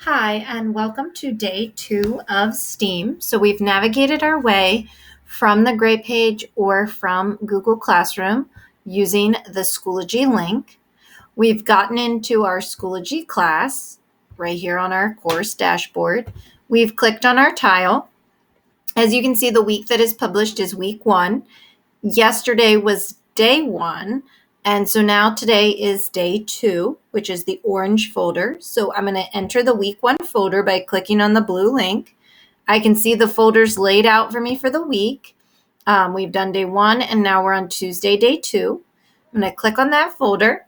Hi, and welcome to day 2 of STEAM. So we've navigated our way from the Grade page or from Google Classroom using the Schoology link. We've gotten into our Schoology class right here on our course dashboard. We've clicked on our tile. As you can see, the week that is published is week 1. Yesterday was day 1. And so now today is day 2, which is the orange folder. So I'm going to enter the week 1 folder by clicking on the blue link. I can see the folders laid out for me for the week. We've done day 1 and now we're on Tuesday, day 2. I'm going to click on that folder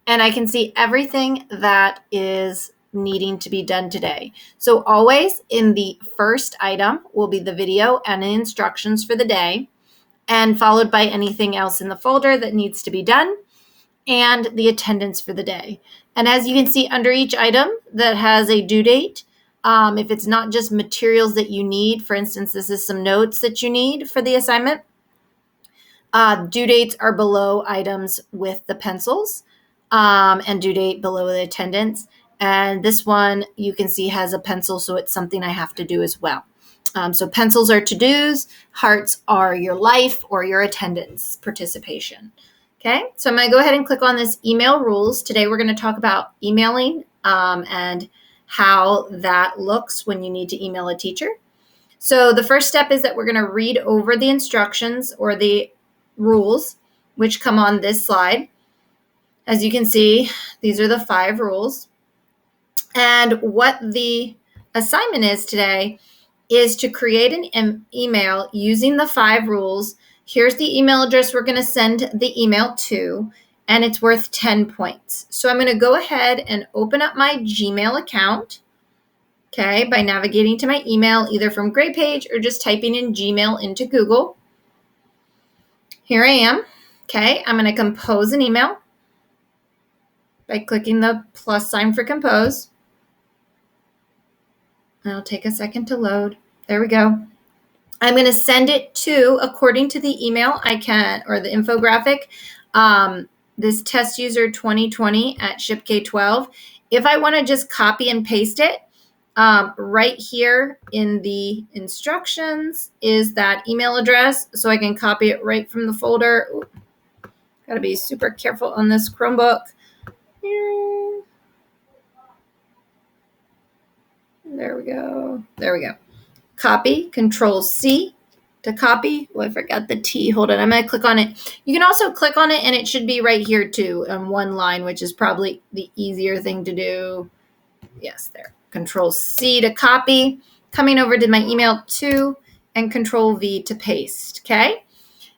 and I can see everything that is needing to be done today. So always in the first item will be the video and the instructions for the day, and followed by anything else in the folder that needs to be done and the attendance for the day. And as you can see under each item that has a due date, if it's not just materials that you need, for instance, this is some notes that you need for the assignment, due dates are below items with the pencils, and due date below the attendance. And this one you can see has a pencil, so it's something I have to do as well. So pencils are to-dos, hearts are your life or your attendance participation. Okay, so I'm going to go ahead and click on this email rules. Today we're going to talk about emailing and how that looks when you need to email a teacher. So the first step is that we're going to read over the instructions or the rules, which come on this slide. As you can see, these are the 5 rules. And what the assignment is today is to create an email using the 5 rules. Here's the email address we're going to send the email to, and it's worth 10 points. So I'm going to go ahead and open up my Gmail account, okay, by navigating to my email, either from Grade page or just typing in Gmail into Google. Here I am. Okay, I'm going to compose an email by clicking the plus sign for compose. It'll take a second to load. There we go. I'm going to send it to, according to the email I can, or the infographic, this test user 2020 at ShipK12. If I want to just copy and paste it, right here in the instructions is that email address, so I can copy it right from the folder. Ooh, gotta be super careful on this Chromebook. There we go. There we go. Copy, Control C to copy. Oh, I forgot the T. Hold on, I'm going to click on it. You can also click on it and it should be right here too on one line, which is probably the easier thing to do. Yes, there. Control C to copy. Coming over to my email 2 and Control V to paste. Okay.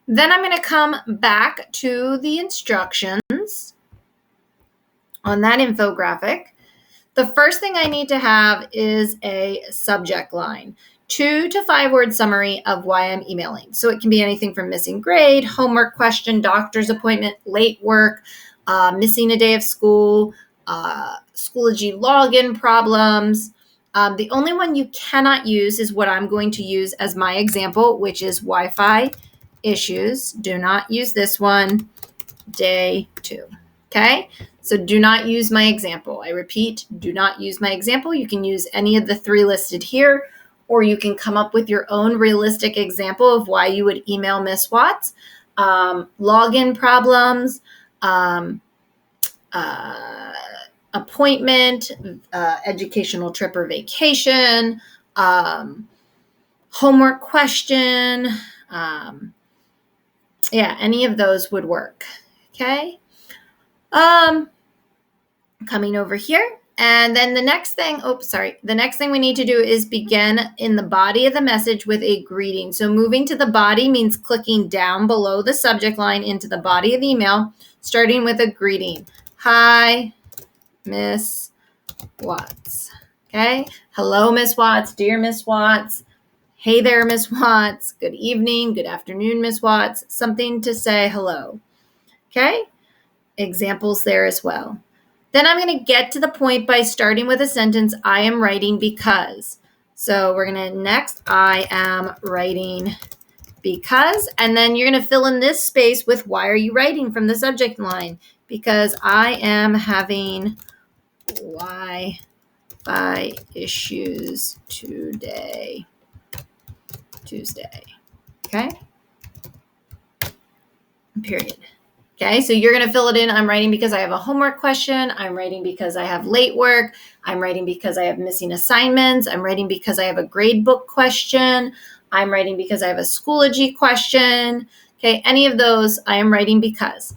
Then I'm going to come back to the instructions on that infographic. The first thing I need to have is a subject line. 2 to 5 word summary of why I'm emailing. So it can be anything from missing grade, homework question, doctor's appointment, late work, missing a day of school, Schoology login problems. The only one you cannot use is what I'm going to use as my example, which is Wi-Fi issues. Do not use this one. Day 2. Okay, so do not use my example. I repeat, do not use my example. You can use any of the 3 listed here, or you can come up with your own realistic example of why you would email Miss Watts. Login problems, appointment, educational trip or vacation, homework question. Yeah, any of those would work. Okay. Coming over here, and then the next thing, the next thing we need to do is begin in the body of the message with a greeting. So moving to the body means clicking down below the subject line into the body of the email, starting with a greeting. Hi, Miss Watts. Okay. Hello, Miss Watts. Dear Miss Watts. Hey there, Miss Watts. Good evening. Good afternoon, Miss Watts. Something to say hello. Okay. Examples there as well. Then I'm going to get to the point by starting with a sentence, I am writing because. So we're going to next, I am writing because, and then you're going to fill in this space with why are you writing from the subject line? Because I am having Wi-Fi Wi-Fi issues today, Tuesday. Okay. Period. Okay, so you're going to fill it in. I'm writing because I have a homework question. I'm writing because I have late work. I'm writing because I have missing assignments. I'm writing because I have a grade book question. I'm writing because I have a Schoology question. Okay, any of those, I am writing because.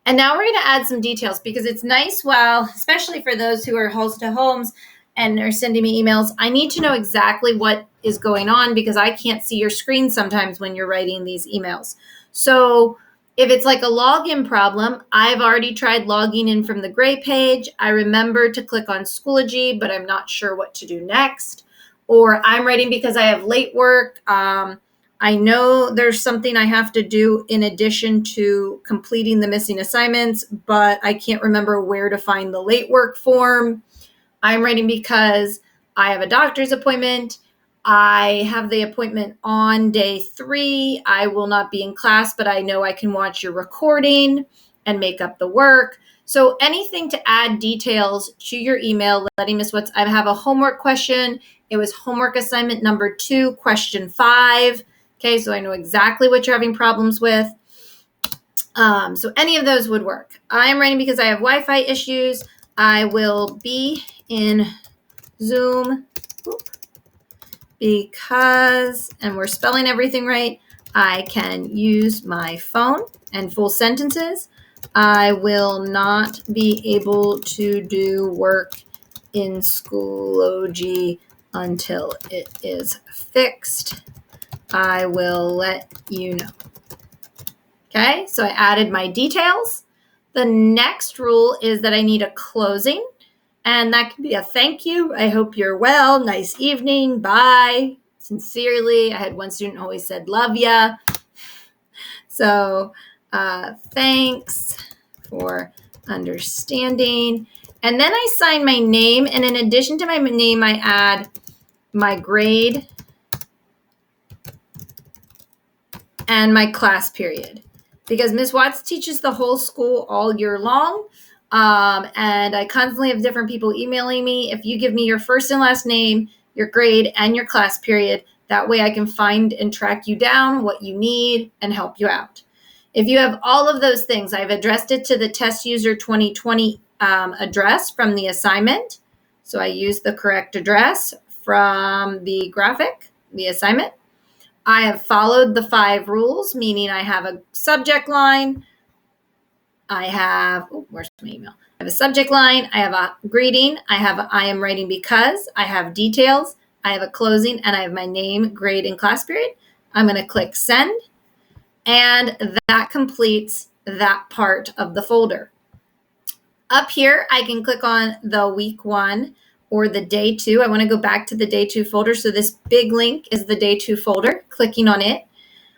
And now we're going to add some details because it's nice, especially for those who are host to homes and are sending me emails, I need to know exactly what is going on because I can't see your screen sometimes when you're writing these emails. So if it's like a login problem, I've already tried logging in from the gray page. I remember to click on Schoology, but I'm not sure what to do next. Or I'm writing because I have late work. I know there's something I have to do in addition to completing the missing assignments, but I can't remember where to find the late work form. I'm writing because I have a doctor's appointment. I have the appointment on day 3. I will not be in class, but I know I can watch your recording and make up the work. So anything to add details to your email, letting Miss Watts, I have a homework question. It was homework assignment number 2, question 5. Okay, so I know exactly what you're having problems with. So any of those would work. I am writing because I have Wi-Fi issues. I will be in Zoom because, and we're spelling everything right, I can use my phone and full sentences. I will not be able to do work in Schoology until it is fixed. I will let you know. Okay, so I added my details. The next rule is that I need a closing, and that can be a thank you. I hope you're well. Nice evening. Bye. Sincerely. I had one student always said, love ya. So thanks for understanding. And then I sign my name, and in addition to my name, I add my grade and my class period. Because Ms. Watts teaches the whole school all year long. And I constantly have different people emailing me. If you give me your first and last name, your grade, and your class period, that way I can find and track you down what you need and help you out. If you have all of those things, I've addressed it to the test user 2020 address from the assignment. So I use the correct address from the graphic, the assignment. I have followed the 5 rules, meaning I have a subject line. Where's my email? I have a subject line. I have a greeting. I am writing because. I have details. I have a closing, and I have my name, grade, and class period. I'm going to click send, and that completes that part of the folder. Up here, I can click on the week 1 or the day 2. I want to go back to the day 2 folder. So this big link is the day 2 folder. Clicking on it,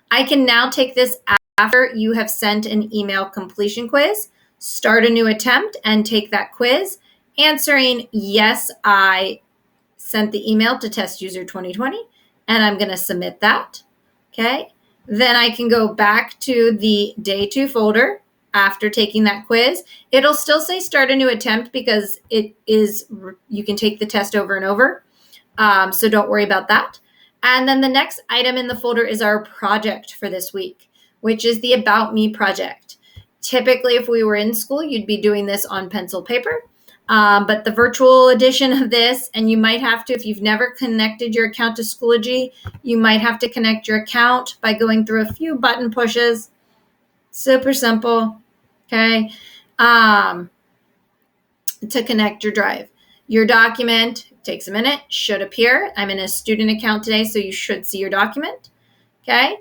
I can now take this after you have sent an email completion quiz, start a new attempt, and take that quiz, answering yes, I sent the email to test user 2020, and I'm going to submit that. Okay. Then I can go back to the day 2 folder. After taking that quiz, it'll still say start a new attempt because you can take the test over and over. So don't worry about that. And then the next item in the folder is our project for this week, which is the About Me project. Typically, if we were in school, you'd be doing this on pencil paper. But the virtual edition of this, and you might have to, if you've never connected your account to Schoology, you might have to connect your account by going through a few button pushes. Super simple. Okay. To connect your drive. Your document takes a minute, should appear. I'm in a student account today, so you should see your document. Okay.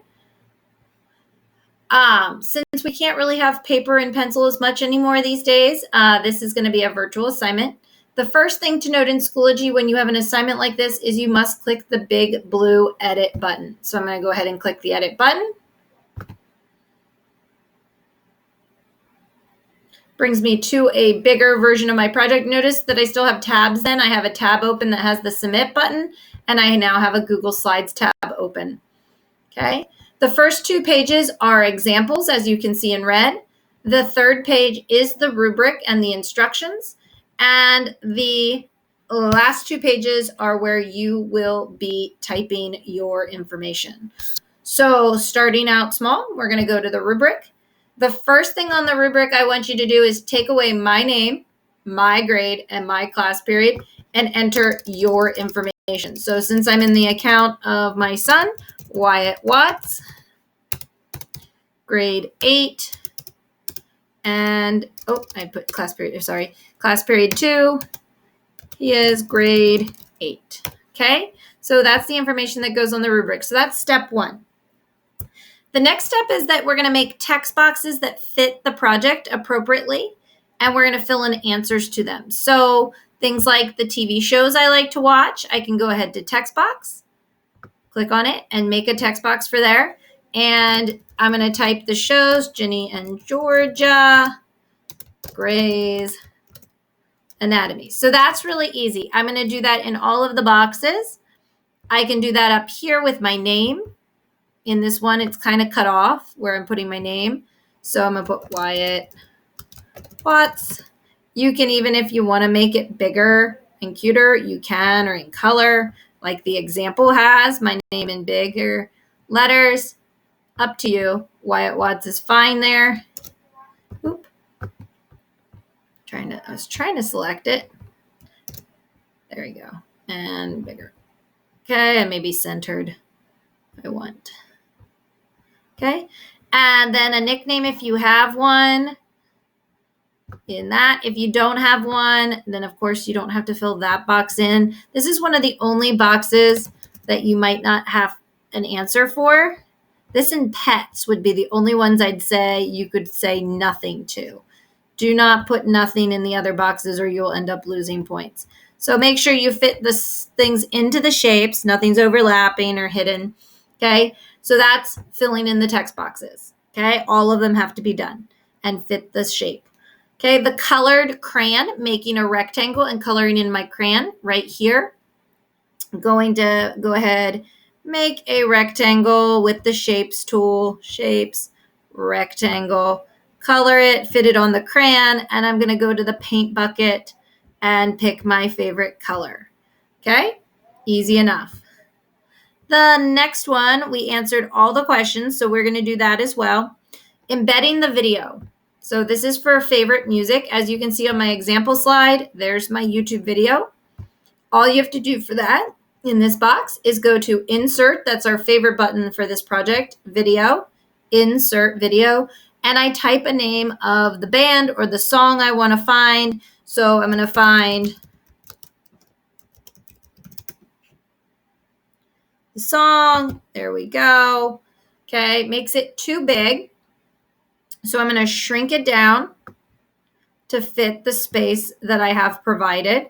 Since we can't really have paper and pencil as much anymore these days, this is going to be a virtual assignment. The first thing to note in Schoology when you have an assignment like this is you must click the big blue edit button. So I'm going to go ahead and click the edit button. Brings me to a bigger version of my project. Notice that I still have tabs then. I have a tab open that has the submit button, and I now have a Google Slides tab open. Okay. The first 2 pages are examples, as you can see in red. The third page is the rubric and the instructions. And the last 2 pages are where you will be typing your information. So starting out small, we're going to go to the rubric. The first thing on the rubric I want you to do is take away my name, my grade, and my class period and enter your information. So since I'm in the account of my son, Wyatt Watts, grade 8, and I put class period, sorry, class period 2, he is grade 8. Okay, so that's the information that goes on the rubric. So that's step 1. The next step is that we're going to make text boxes that fit the project appropriately, and we're going to fill in answers to them. So things like the TV shows I like to watch, I can go ahead to text box, click on it, and make a text box for there. And I'm going to type the shows, Ginny and Georgia, Grey's Anatomy. So that's really easy. I'm going to do that in all of the boxes. I can do that up here with my name. In this one, it's kind of cut off where I'm putting my name. So I'm going to put Wyatt Watts. You can even, if you want to make it bigger and cuter, you can, or in color, like the example has, my name in bigger letters. Up to you. Wyatt Watts is fine there. Oop. I was trying to select it. There we go. And bigger. Okay, and maybe centered if I want. Okay, and then a nickname if you have one in that. If you don't have one, then of course you don't have to fill that box in. This is one of the only boxes that you might not have an answer for. This and pets would be the only ones I'd say you could say nothing to. Do not put nothing in the other boxes or you'll end up losing points. So make sure you fit the things into the shapes. Nothing's overlapping or hidden. Okay, so that's filling in the text boxes. Okay, all of them have to be done and fit the shape. Okay, the colored crayon, making a rectangle and coloring in my crayon right here. I'm going to go ahead, make a rectangle with the shapes tool, shapes, rectangle, color it, fit it on the crayon, and I'm going to go to the paint bucket and pick my favorite color. Okay, easy enough. The next one, we answered all the questions, so we're going to do that as well. Embedding the video. So this is for favorite music. As you can see on my example slide, there's my YouTube video. All you have to do for that in this box is go to Insert. That's our favorite button for this project, Video, Insert Video. And I type a name of the band or the song I want to find. So I'm going to find the song. There we go. Okay, makes it too big. So I'm going to shrink it down to fit the space that I have provided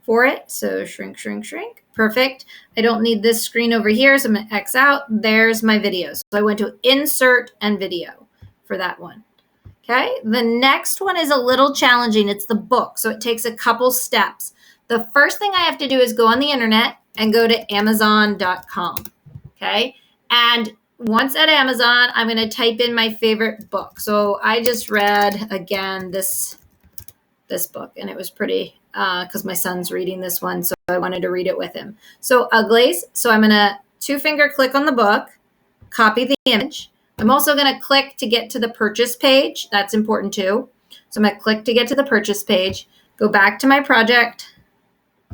for it. So shrink, shrink, shrink. Perfect. I don't need this screen over here, so I'm going to X out. There's my video. So I went to Insert and Video for that one. Okay, the next one is a little challenging. It's the book, so it takes a couple steps. The first thing I have to do is go on the internet and go to Amazon.com. Okay, and once at Amazon, I'm going to type in my favorite book. So I just read again this book, and it was pretty because my son's reading this one, so I wanted to read it with him. So Uglies. So I'm going to 2-finger click on the book, copy the image. I'm also going to click to get to the purchase page. That's important too. So I'm going to click to get to the purchase page, go back to my project,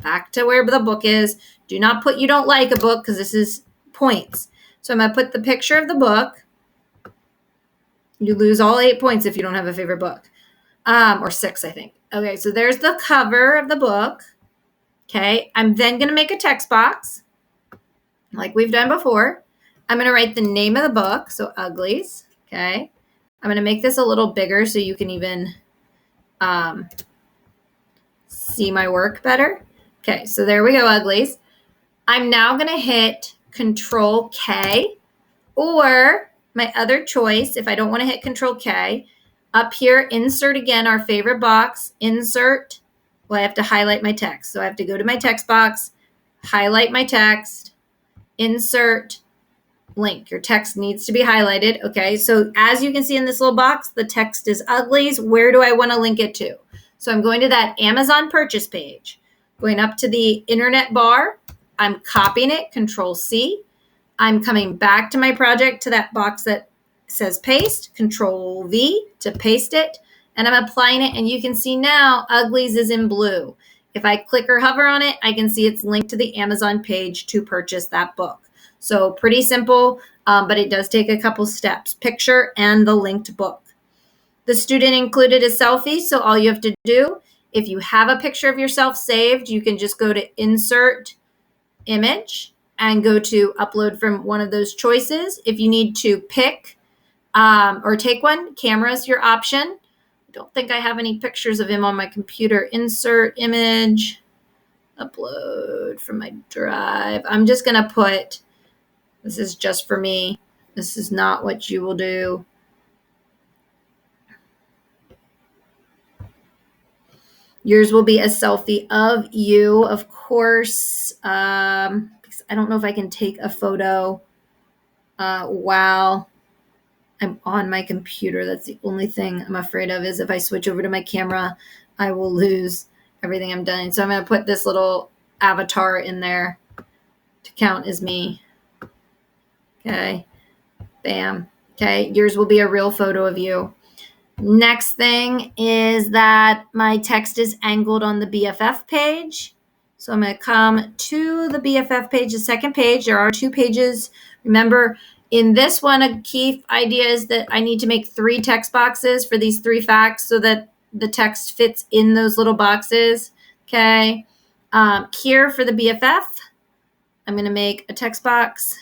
back to where the book is. Do not put you don't like a book because this is points. So I'm going to put the picture of the book. You lose all 8 points if you don't have a favorite book, or 6, I think. Okay, so there's the cover of the book. Okay, I'm then going to make a text box like we've done before. I'm going to write the name of the book, so Uglies, okay? I'm going to make this a little bigger so you can even see my work better. Okay, so there we go, Uglies. I'm now going to hit Control K, or my other choice, if I don't want to hit Control K, up here, insert again, our favorite box, insert. Well, I have to highlight my text. So I have to go to my text box, highlight my text, insert, link. Your text needs to be highlighted. Okay, so as you can see in this little box, the text is Uglies. Where do I want to link it to? So I'm going to that Amazon purchase page. going up to the internet bar. I'm copying it, Control C. I'm coming back to my project to that box that says paste, Control V to paste it, and I'm applying it, and you can see now Uglies is in blue. If I click or hover on it, I can see it's linked to the Amazon page to purchase that book. So pretty simple, but it does take a couple steps. Picture and the linked book. The student included a selfie, so all you have to do, if you have a picture of yourself saved, you can just go to Insert, Image, and go to Upload from one of those choices. If you need to pick or take one, camera is your option. I don't think I have any pictures of him on my computer. Insert, Image, Upload from my drive. I'm just going to put, this is just for me. This is not what you will do. Yours will be a selfie of you, of course, because I don't know if I can take a photo while I'm on my computer. That's the only thing I'm afraid of, is if I switch over to my camera, I will lose everything I'm done. So I'm going to put this little avatar in there to count as me. Okay. Bam. Okay. Yours will be a real photo of you. Next thing is that my text is angled on the BFF page. So I'm going to come to the BFF page, the second page. There are 2 pages. Remember, in this one, a key idea is that I need to make 3 text boxes for these 3 facts so that the text fits in those little boxes. Okay. Here for the BFF, I'm going to make a text box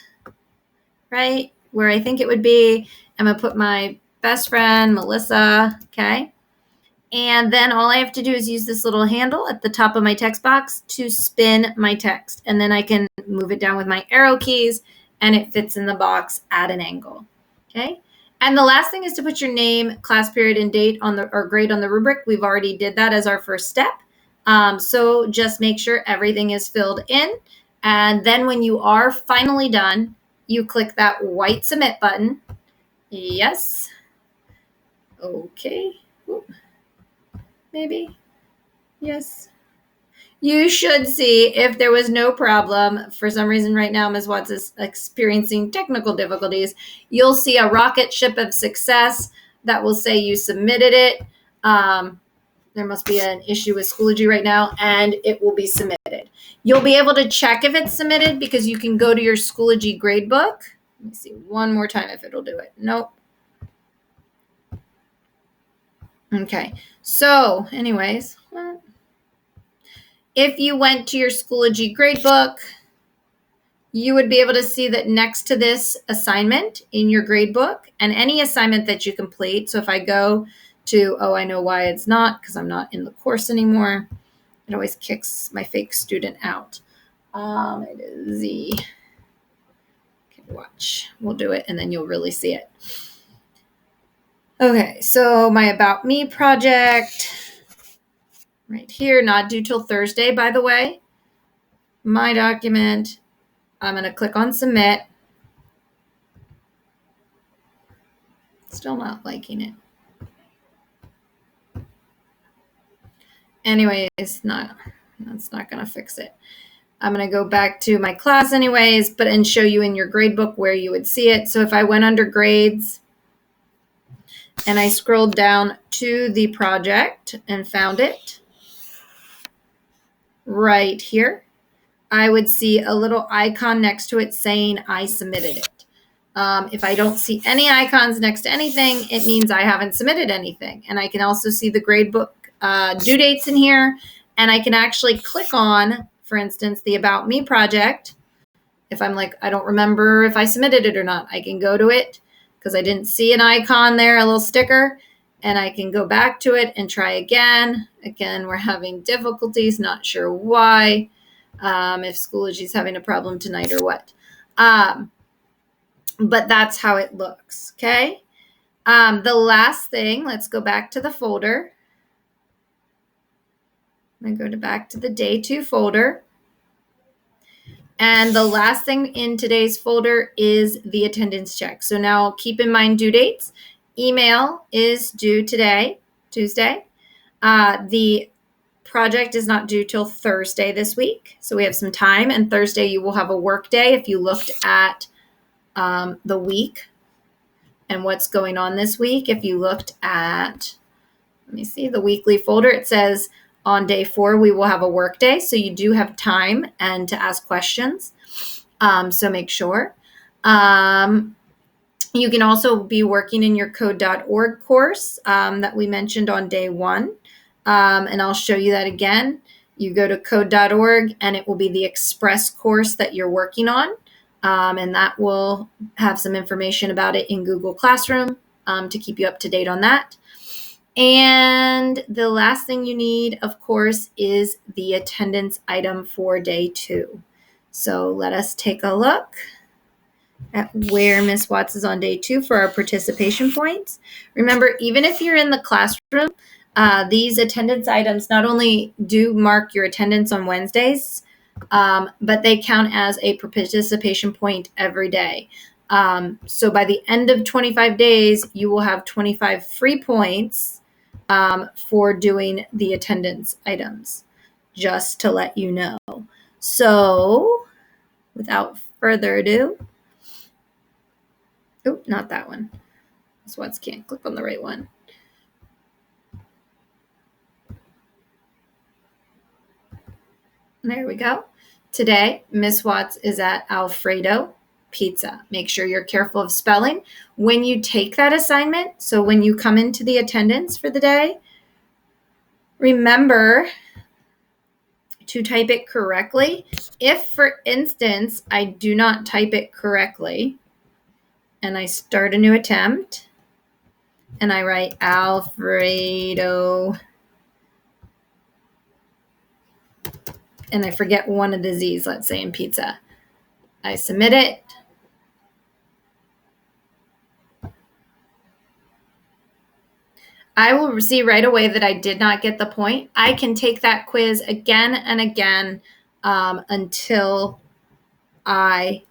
right where I think it would be. I'm going to put my best friend, Melissa, okay? And then all I have to do is use this little handle at the top of my text box to spin my text. And then I can move it down with my arrow keys and it fits in the box at an angle, okay? And the last thing is to put your name, class period, and date on the, or grade on the rubric. We've already did that as our first step. So just make sure everything is filled in. And then when you are finally done, you click that white submit button. Yes. Okay. Oop. Maybe. Yes. You should see if there was no problem. For some reason right now, Ms. Watts is experiencing technical difficulties. You'll see a rocket ship of success that will say you submitted it. There must be an issue with Schoology right now, and it will be submitted. You'll be able to check if it's submitted because you can go to your Schoology gradebook. Let me see one more time if it'll do it. Nope. Okay. So anyways, if you went to your Schoology gradebook, you would be able to see that next to this assignment in your gradebook and any assignment that you complete. So if I go to, oh, I know why it's not, because I'm not in the course anymore. It always kicks my fake student out. It is Z. Okay, watch. We'll do it, and then you'll really see it. Okay, so my About Me project, right here, not due till Thursday, by the way. My document, I'm going to click on Submit. Still not liking it. Anyways, that's not going to fix it. I'm going to go back to my class anyways, and show you in your gradebook where you would see it. So if I went under grades and I scrolled down to the project and found it right here, I would see a little icon next to it saying I submitted it. If I don't see any icons next to anything, it means I haven't submitted anything. And I can also see the gradebook due dates in here. And I can actually click on, for instance, the About Me project. If I'm like, I don't remember if I submitted it or not, I can go to it because I didn't see an icon there, a little sticker. And I can go back to it and try again. Again, we're having difficulties, not sure why. If Schoology is having a problem tonight or what. But that's how it looks, okay? The last thing, let's go back to the folder. I'm going to go back to the Day 2 folder. And the last thing in today's folder is the attendance check. So now keep in mind due dates. Email is due today, Tuesday. The project is not due till Thursday this week. So we have some time, and Thursday you will have a work day. If you looked at the week and what's going on this week, if you looked at, let me see, the weekly folder, it says on day 4, we will have a work day. So you do have time and to ask questions. So make sure. You can also be working in your code.org course that we mentioned on day 1. And I'll show you that again. You go to code.org and it will be the Express course that you're working on. And that will have some information about it in Google Classroom to keep you up to date on that. And the last thing you need, of course, is the attendance item for day 2. So let us take a look at where Miss Watts is on day 2 for our participation points. Remember, even if you're in the classroom, these attendance items not only do mark your attendance on Wednesdays, but they count as a participation point every day. So by the end of 25 days, you will have 25 free points for doing the attendance items, just to let you know. So without further ado, oh, not that one. Miss Watts can't click on the right one. There we go. Today, Miss Watts is at Alfredo Pizza. Make sure you're careful of spelling when you take that assignment. So when you come into the attendance for the day, remember to type it correctly. If, for instance, I do not type it correctly and I start a new attempt and I write Alfredo and I forget one of the Z's, let's say in pizza, I submit it. I will see right away that I did not get the point. I can take that quiz again and again until I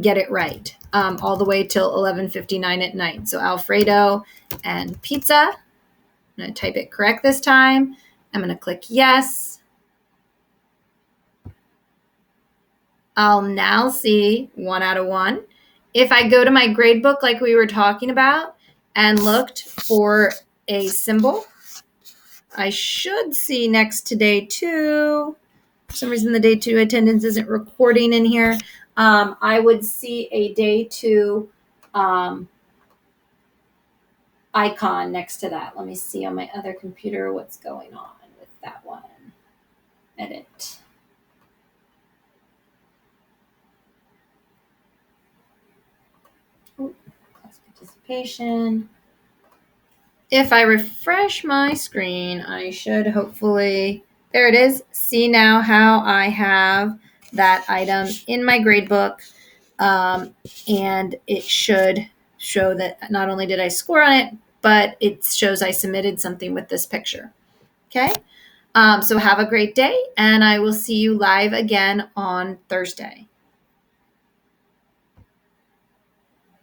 get it right, all the way till 11:59 at night. So Alfredo and pizza. I'm going to type it correct this time. I'm going to click yes. I'll now see 1 out of 1. If I go to my grade book like we were talking about and looked for a symbol, I should see next to day 2. For some reason, the day 2 attendance isn't recording in here. I would see a day 2 icon next to that. Let me see on my other computer what's going on with that one. Edit. Class participation. If I refresh my screen, I should hopefully, there it is. See now how I have that item in my gradebook. And it should show that not only did I score on it, but it shows I submitted something with this picture. Okay. So have a great day, and I will see you live again on Thursday.